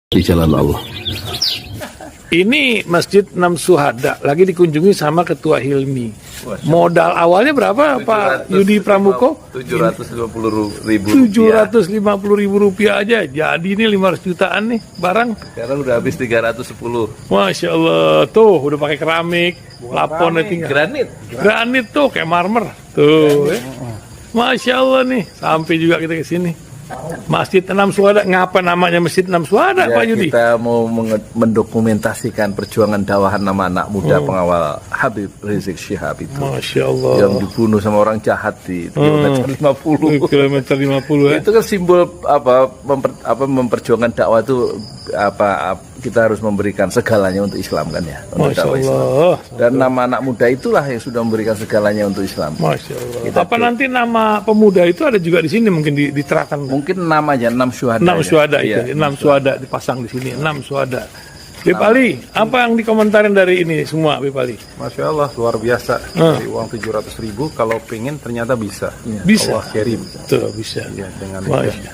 di jalan Allah. Ini Masjid Enam Syuhada lagi dikunjungi sama Ketua Hilmi. Modal awalnya berapa Pak Yudi Pramuko? 750.000 Rp750.000 aja. Jadi ini 500 jutaan nih barang. Sekarang udah habis 310. Masya Allah, tuh udah pakai keramik, laponnya tinggal. Granit tuh kayak marmer. Tuh, Masya Allah nih, sampai juga kita ke sini. Masjid Enam Syuhada, ngapa namanya Masjid Enam Syuhada, Ya, Pak Yudi? kita mau mendokumentasikan perjuangan dakwah nama anak muda pengawal Habib Rizik Syihab itu. Masya Allah. Yang dibunuh sama orang jahat di kilometer 50. Kilometer 50 ya. Itu kan simbol memperjuangkan dakwah itu kita harus memberikan segalanya untuk Islam kan ya, untuk Masya dakwah Islam. Allah. Dan nama anak muda itulah yang sudah memberikan segalanya untuk Islam. Masya Allah. Apa nanti nama pemuda itu ada juga di sini mungkin diterapkan? Mungkin namanya 6 syuhada. 6 syuhada ya. itu, 6 syuhada dipasang di sini, 6 syuhada. Bip Ali, apa yang dikomentarin dari ini semua, Bip Ali? Masya Allah, luar biasa. Dari uang 700.000, kalau pengen ternyata bisa. Bisa. Allah kirim. Tuh, bisa. Ya, dengan Masya.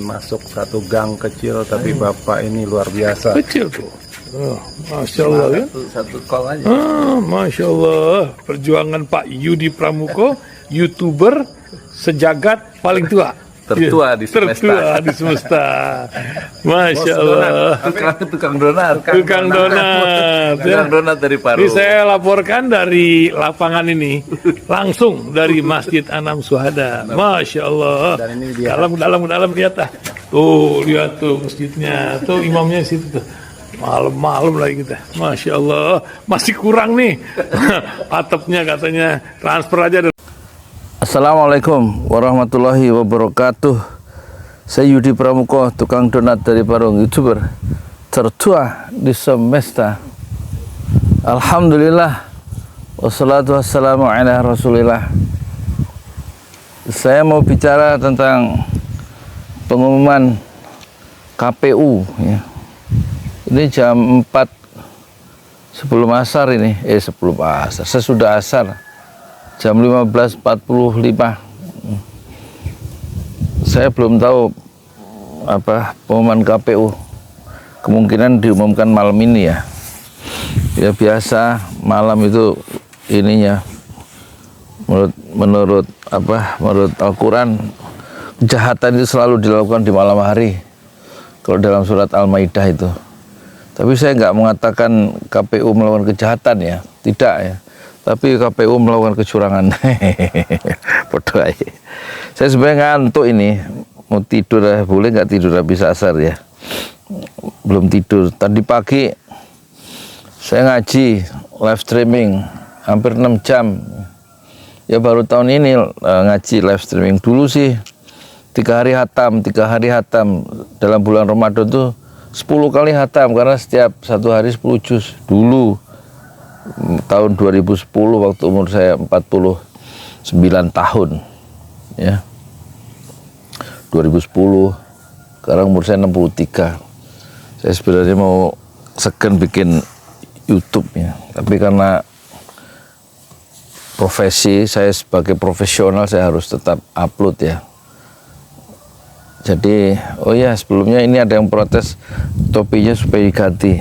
masuk satu gang kecil, tapi Bapak ini luar biasa. Kecil tuh. Oh, Masya Allah ya. Satu call aja. Masya Allah. Perjuangan Pak Yudi Pramuko, YouTuber sejagat paling tua. Tertua di semesta. Tertua di semesta. Masya Allah. Tukang donat. Tukang donat. Tukang donat dari Paru. Ini saya laporkan dari lapangan ini, langsung dari Masjid Enam Syuhada. Masya Allah. Dan ini dia. Dalam lihat ah. Tuh lihat tuh masjidnya. Tuh imamnya di situ tuh. Malam-malam lagi kita. Masya Allah. Masih kurang nih. Atapnya katanya transfer aja. Assalamualaikum warahmatullahi wabarakatuh. Saya Yudi Pramuko, tukang donat dari Parung, YouTuber tertua di semesta. Alhamdulillah, wassalatu wassalamu ala rasulillah. Saya mau bicara tentang pengumuman KPU ya. Ini jam 4 sebelum asar ini, sebelum asar, sesudah asar jam 15.45. Saya belum tahu pengumuman KPU. Kemungkinan diumumkan malam ini ya. Ya biasa malam itu ininya menurut Al-Qur'an, kejahatan itu selalu dilakukan di malam hari. Kalau dalam surat Al-Maidah itu. Tapi saya nggak mengatakan KPU melakukan kejahatan ya, tidak ya. Tapi KPU melakukan kecurangan. Bodoh aja. Saya sebenarnya ngantuk ini. Mau tidur ya, boleh nggak tidur habis asar ya. Belum tidur. Tadi pagi saya ngaji live streaming hampir 6 jam. Ya baru tahun ini ngaji live streaming. Dulu sih 3 hari hatam dalam bulan Ramadan tuh 10 kali hatam karena setiap 1 hari 10 juz. Dulu tahun 2010 waktu umur saya 49 tahun ya, 2010. Sekarang umur saya 63. Saya sebenarnya mau segan bikin YouTube ya, tapi karena profesi saya sebagai profesional saya harus tetap upload ya. Jadi sebelumnya ini ada yang protes topinya supaya diganti.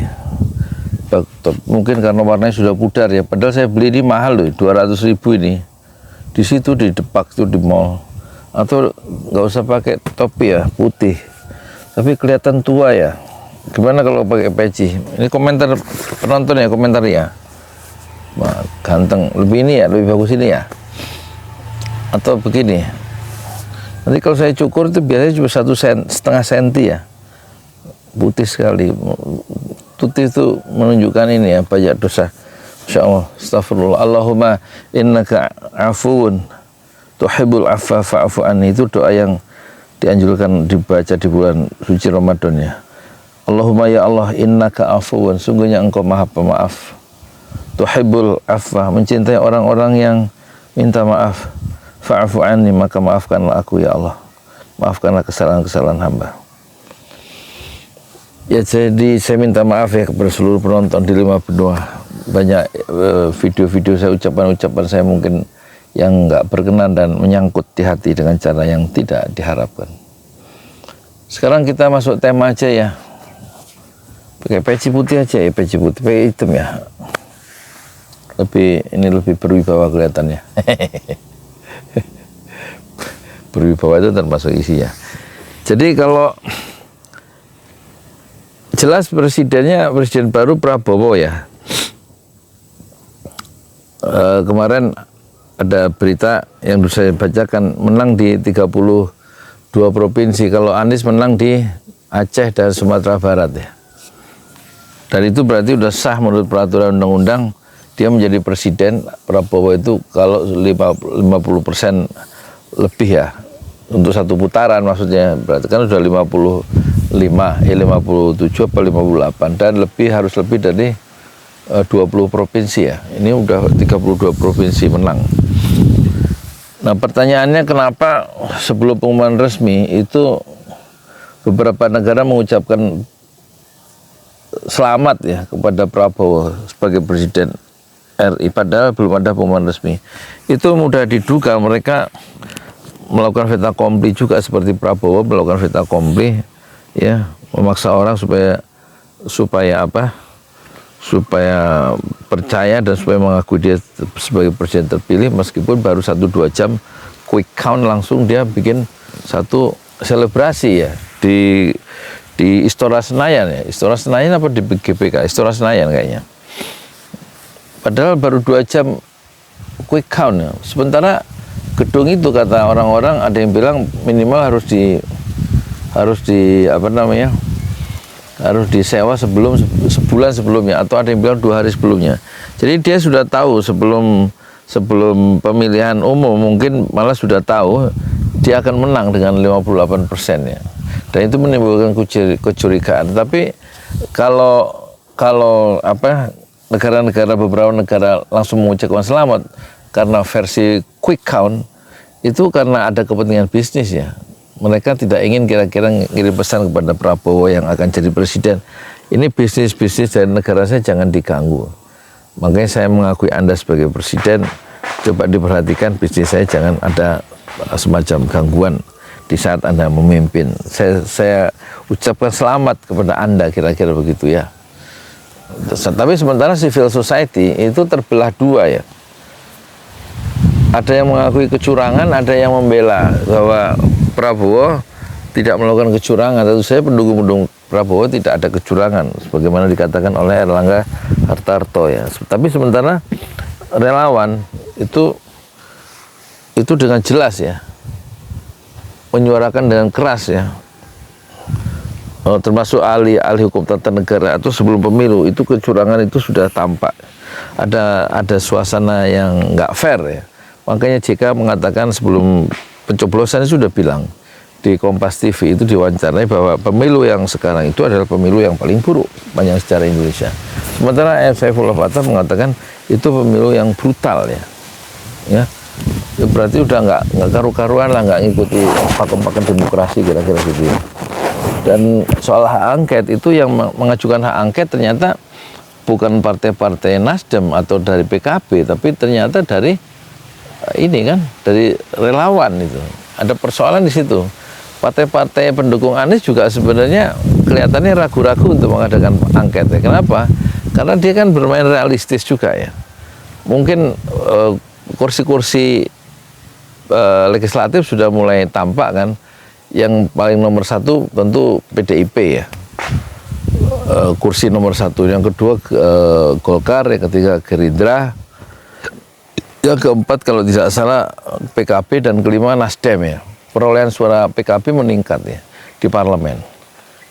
Mungkin karena warnanya sudah pudar ya. Padahal saya beli ini mahal loh, 200.000 ini. Di situ di Depak tuh di mall. Atau nggak usah pakai topi ya, putih. Tapi kelihatan tua ya. Gimana kalau pakai peci? Ini komentar penonton ya, komentar ya. Wah, ganteng. Lebih ini ya, lebih bagus ini ya. Atau begini. Nanti kalau saya cukur itu biasanya cuma 1,5 senti ya. Putih sekali. Putih itu menunjukkan ini ya, banyak dosa. Masya Allah, astagfirullah. Allahumma innaka afuun tuhibbul afwa fa'fu anni. Itu doa yang dianjurkan dibaca di bulan suci Ramadan ya. Allahumma ya Allah innaka afuun, sungguhnya engkau maha pemaaf. Tuhibbul afwa, mencintai orang-orang yang minta maaf. Fa'fu anni, maka maafkanlah aku ya Allah. Maafkanlah kesalahan-kesalahan hamba. Ya, jadi saya minta maaf ya kepada seluruh penonton di 5 benua. Banyak video-video saya, ucapan-ucapan saya mungkin yang nggak berkenan dan menyangkut di hati dengan cara yang tidak diharapkan. Sekarang kita masuk tema aja ya. Pakai peci putih aja ya, peci putih, pakai hitam ya. Ini lebih berwibawa kelihatannya. Berwibawa itu termasuk isinya. Jadi kalau jelas presiden baru Prabowo ya. Kemarin ada berita yang saya bacakan, menang di 32 provinsi. Kalau Anies menang di Aceh dan Sumatera Barat ya. Dan itu berarti sudah sah menurut peraturan undang-undang, dia menjadi presiden. Prabowo itu kalau 50% lebih ya, untuk satu putaran maksudnya, berarti kan sudah 57 apa 58, dan harus lebih dari 20 provinsi ya. Ini udah 32 provinsi menang. Nah pertanyaannya, kenapa sebelum pengumuman resmi itu beberapa negara mengucapkan selamat ya kepada Prabowo sebagai presiden RI, padahal belum ada pengumuman resmi. Itu mudah diduga mereka melakukan fait accompli juga, seperti Prabowo melakukan fait accompli ya, memaksa orang supaya percaya dan supaya mengakui dia sebagai presiden terpilih, meskipun baru 1-2 jam quick count langsung dia bikin satu selebrasi ya di Istora Senayan ya. Istora Senayan apa di GBK? Istora Senayan kayaknya. Padahal baru 2 jam quick count ya. Sementara gedung itu kata orang-orang, ada yang bilang minimal harus disewa sebulan sebelumnya, atau ada yang bilang 2 hari sebelumnya. Jadi dia sudah tahu sebelum pemilihan umum, mungkin malah sudah tahu dia akan menang dengan 58% ya. Dan itu menimbulkan kecurigaan. Tapi kalau beberapa negara langsung mengucapkan selamat karena versi quick count, itu karena ada kepentingan bisnis ya. Mereka tidak ingin kira-kira ngirim pesan kepada Prabowo yang akan jadi presiden, ini bisnis dari negara saya jangan diganggu. Makanya saya mengakui Anda sebagai presiden, coba diperhatikan bisnis saya jangan ada semacam gangguan di saat Anda memimpin. Saya ucapkan selamat kepada Anda, kira-kira begitu ya. Tapi sementara civil society itu terbelah dua ya. Ada yang mengakui kecurangan, ada yang membela bahwa Prabowo tidak melakukan kecurangan. Tentu saya pendukung Prabowo tidak ada kecurangan, sebagaimana dikatakan oleh Erlangga Hartarto ya. Tapi sementara relawan itu dengan jelas ya menyuarakan dengan keras ya, termasuk ahli hukum tata negara atau sebelum pemilu, itu kecurangan itu sudah tampak. Ada suasana yang nggak fair ya. Makanya JK mengatakan sebelum pencoblosan sudah bilang di Kompas TV, itu diwawancarai bahwa pemilu yang sekarang itu adalah pemilu yang paling buruk banyak secara Indonesia. Sementara Saifullah Fatah mengatakan itu pemilu yang brutal ya. Ya berarti udah nggak karu-karuan lah, nggak ngikuti pakem-pakem demokrasi kira-kira gitu ya. Dan soal hak angket itu, yang mengajukan hak angket ternyata bukan partai-partai Nasdem atau dari PKB, tapi ternyata dari dari relawan itu. Ada persoalan di situ. Partai-partai pendukung Anies juga sebenarnya kelihatannya ragu-ragu untuk mengadakan angket ya. Kenapa? Karena dia kan bermain realistis juga ya. Mungkin kursi-kursi legislatif sudah mulai tampak kan. Yang paling nomor 1 tentu PDIP ya, kursi nomor 1. Yang kedua Golkar, yang ketiga Gerindra, yang keempat kalau tidak salah PKB, dan kelima Nasdem ya. Perolehan suara PKB meningkat ya di parlemen.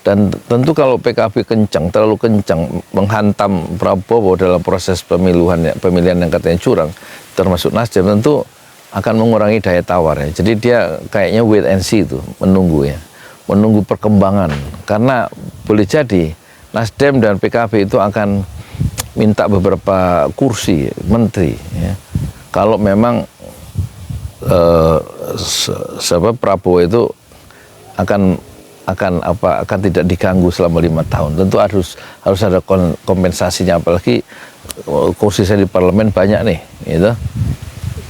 Dan tentu kalau PKB terlalu kencang menghantam Prabowo dalam proses pemilihan yang katanya curang, termasuk Nasdem, tentu akan mengurangi daya tawar ya. Jadi dia kayaknya wait and see itu, menunggu perkembangan. Karena boleh jadi Nasdem dan PKB itu akan minta beberapa kursi menteri ya. Kalau memang Prabowo itu akan tidak diganggu selama 5 tahun. Tentu harus ada kompensasinya, apalagi kursi saya di parlemen banyak nih gitu.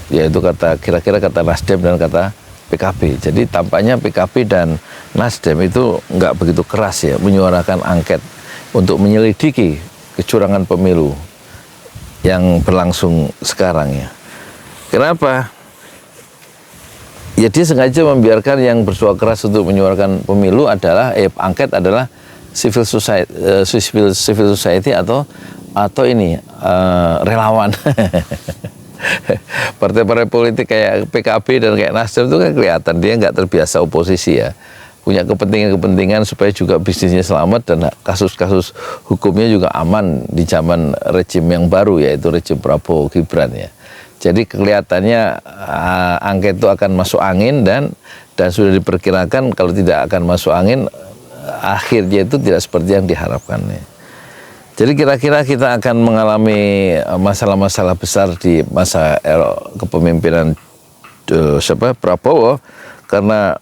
Yaitu kira-kira kata Nasdem dan kata PKB. Jadi tampaknya PKB dan Nasdem itu nggak begitu keras ya menyuarakan angket. untuk menyelidiki kecurangan pemilu yang berlangsung sekarang ya. Kenapa? Ya dia sengaja membiarkan yang bersuara keras untuk menyuarakan pemilu adalah angket adalah civil society atau ini relawan. Partai-partai politik kayak PKB dan kayak Nasdem itu kan kelihatan dia nggak terbiasa oposisi ya, punya kepentingan supaya juga bisnisnya selamat dan kasus-kasus hukumnya juga aman di zaman rejim yang baru, yaitu rejim Prabowo Gibran ya. Jadi kelihatannya angket itu akan masuk angin dan sudah diperkirakan kalau tidak akan masuk angin akhirnya itu tidak seperti yang diharapkan ya. Jadi kira-kira kita akan mengalami masalah-masalah besar di masa kepemimpinan Prabowo karena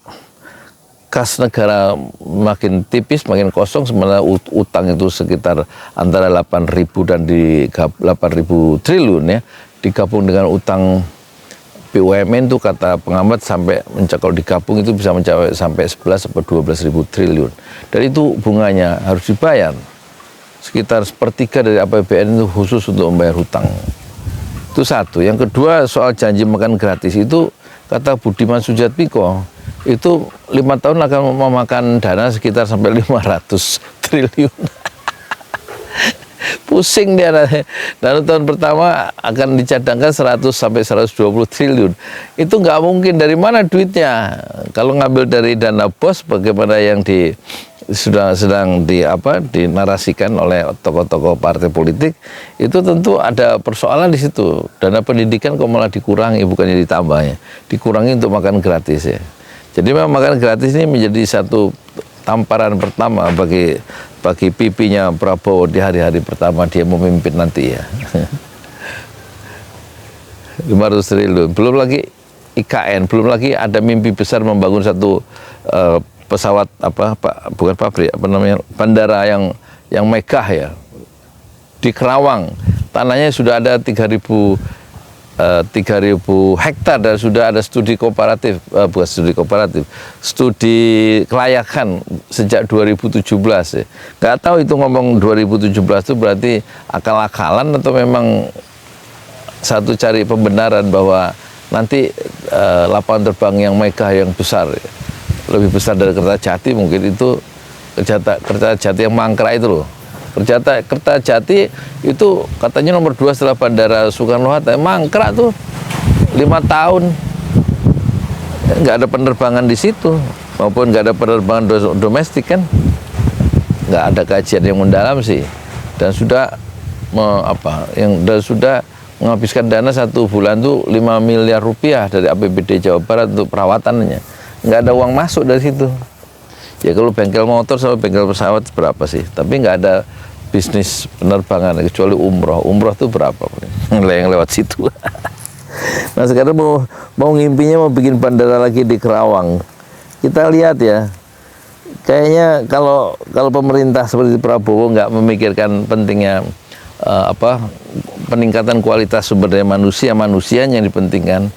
kas negara makin tipis, makin kosong, sementara utang itu sekitar antara 8.000 dan 8.000 triliun ya, digabung dengan utang BUMN itu kata pengamat sampai kalau digabung itu bisa mencapai sampai 11 atau 12.000 triliun. Dan itu bunganya harus dibayar. Sekitar sepertiga dari APBN itu khusus untuk membayar hutang. Itu satu. Yang kedua soal janji makan gratis itu kata Budiman Sujatmiko itu 5 tahun akan memakan dana sekitar sampai 500 triliun. Pusing dia. Dan tahun pertama akan dicadangkan 100 sampai 120 triliun. Itu nggak mungkin, dari mana duitnya? Kalau ngambil dari dana bos bagaimana yang sedang dinarasikan oleh tokoh-tokoh partai politik, itu tentu ada persoalan di situ. Dana pendidikan kok malah dikurangi, bukannya ditambahnya. Dikurangi untuk makan gratis ya. Jadi memang makan gratis ini menjadi satu tamparan pertama bagi pipinya Prabowo di hari-hari pertama dia memimpin nanti ya. 500 triliun, belum lagi IKN, belum lagi ada mimpi besar membangun satu pesawat bukan pabrik, bandara yang megah ya di Kerawang. Tanahnya sudah ada 3.000 hektar dan sudah ada studi kelayakan sejak 2017 ya. Nggak tahu itu ngomong 2017 itu berarti akal-akalan atau memang satu cari pembenaran bahwa nanti lapangan terbang yang megah yang besar ya, lebih besar dari Kertajati mungkin itu Kertajati yang mangkrak itu loh. Kertajati itu katanya nomor 2 setelah Bandara Soekarno-Hatta, mangkrak tuh 5 tahun nggak ada penerbangan di situ, maupun nggak ada penerbangan domestik kan, nggak ada kajian yang mendalam sih, dan sudah sudah menghabiskan dana 1 bulan tuh 5 miliar rupiah dari APBD Jawa Barat untuk perawatannya, nggak ada uang masuk dari situ. Ya kalau bengkel motor sama bengkel pesawat berapa sih? Tapi nggak ada bisnis penerbangan kecuali umroh. Umroh tuh berapa? Yang lewat situ. Nah sekarang mau ngimpinya mau bikin bandara lagi di Kerawang. Kita lihat ya. Kayaknya kalau pemerintah seperti Prabowo nggak memikirkan pentingnya peningkatan kualitas sumber daya manusianya yang dipentingkan.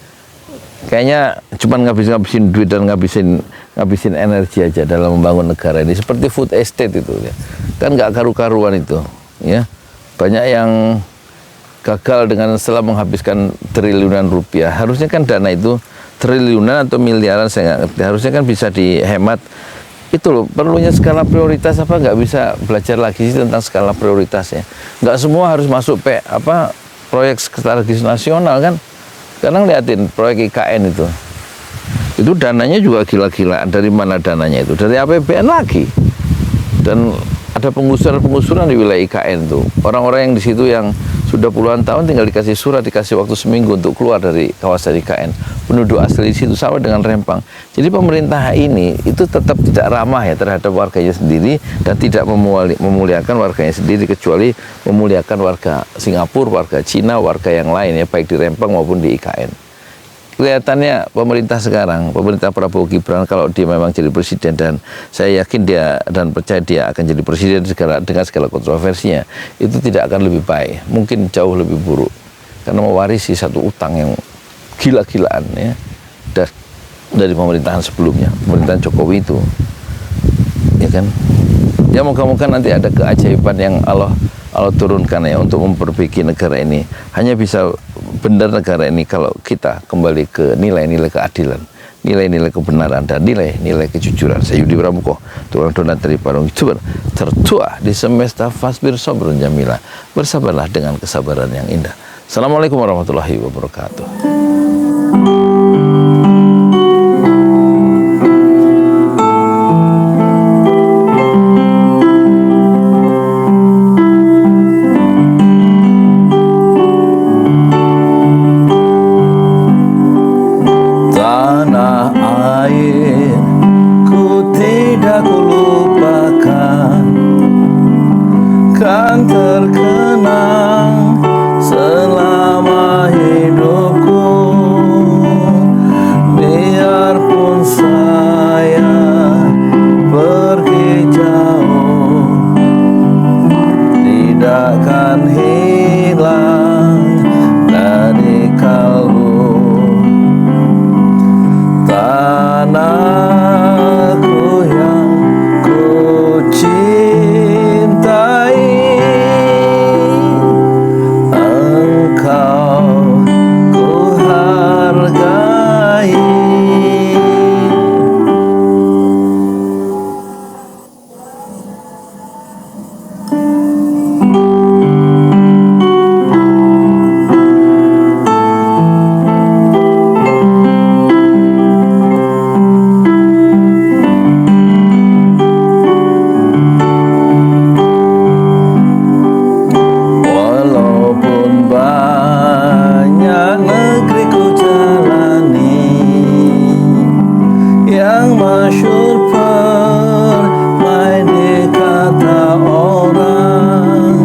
Kayaknya cuma ngabisin duit dan ngabisin energi aja dalam membangun negara ini, seperti food estate itu ya. Kan nggak karu-karuan itu ya. Banyak yang gagal dengan setelah menghabiskan triliunan rupiah. Harusnya kan dana itu triliunan atau miliaran saya nggak ngerti, harusnya kan bisa dihemat. Itu loh, perlunya skala prioritas apa, nggak bisa belajar lagi sih tentang skala prioritasnya. Nggak semua harus masuk proyek strategis nasional kan. Sekarang liatin proyek IKN itu dananya juga gila-gilaan. Dari mana dananya itu? Dari APBN lagi. Dan ada penggusuran di wilayah IKN itu. Orang-orang yang di situ yang sudah puluhan tahun tinggal dikasih surat, dikasih waktu seminggu untuk keluar dari kawasan IKN. Penduduk asli di situ sama dengan Rempang. Jadi pemerintah ini itu tetap tidak ramah ya terhadap warganya sendiri dan tidak memuliakan warganya sendiri, kecuali memuliakan warga Singapura, warga Cina, warga yang lain ya, baik di Rempang maupun di IKN. Kelihatannya pemerintah sekarang, pemerintah Prabowo Gibran, kalau dia memang jadi presiden, dan saya yakin dia dan percaya dia akan jadi presiden dengan segala kontroversinya, itu tidak akan lebih baik, mungkin jauh lebih buruk, karena mewarisi satu utang yang gila-gilaan ya dari pemerintahan sebelumnya, pemerintahan Jokowi itu, ya kan. Ya moga-moga nanti ada keajaiban yang Allah turunkan ya untuk memperbaiki negara ini. Hanya bisa benar negara ini kalau kita kembali ke nilai-nilai keadilan, nilai-nilai kebenaran, dan nilai-nilai kejujuran. Saya Yudi Pramuko, tukang donat dari Parung YouTuber tertua di semesta. Fasbir sabrun jamila, bersabarlah dengan kesabaran yang indah. Assalamualaikum warahmatullahi wabarakatuh. Tanah air ku tidak kulupakan, kan terkenang selama hidupku. Biarpun saya pergi jauh, tidak akan hilang dari kalbu. Tanahku yang ku cintai, engkau ku hargai. Walaupun banyak negeri ku jalani, yang masyhur permai di kata orang,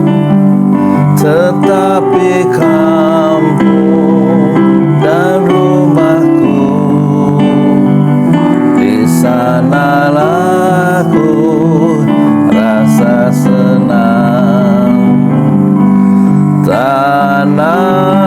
tetapi kampung dan rumahku, di sanalah ku rasa senang. Tanah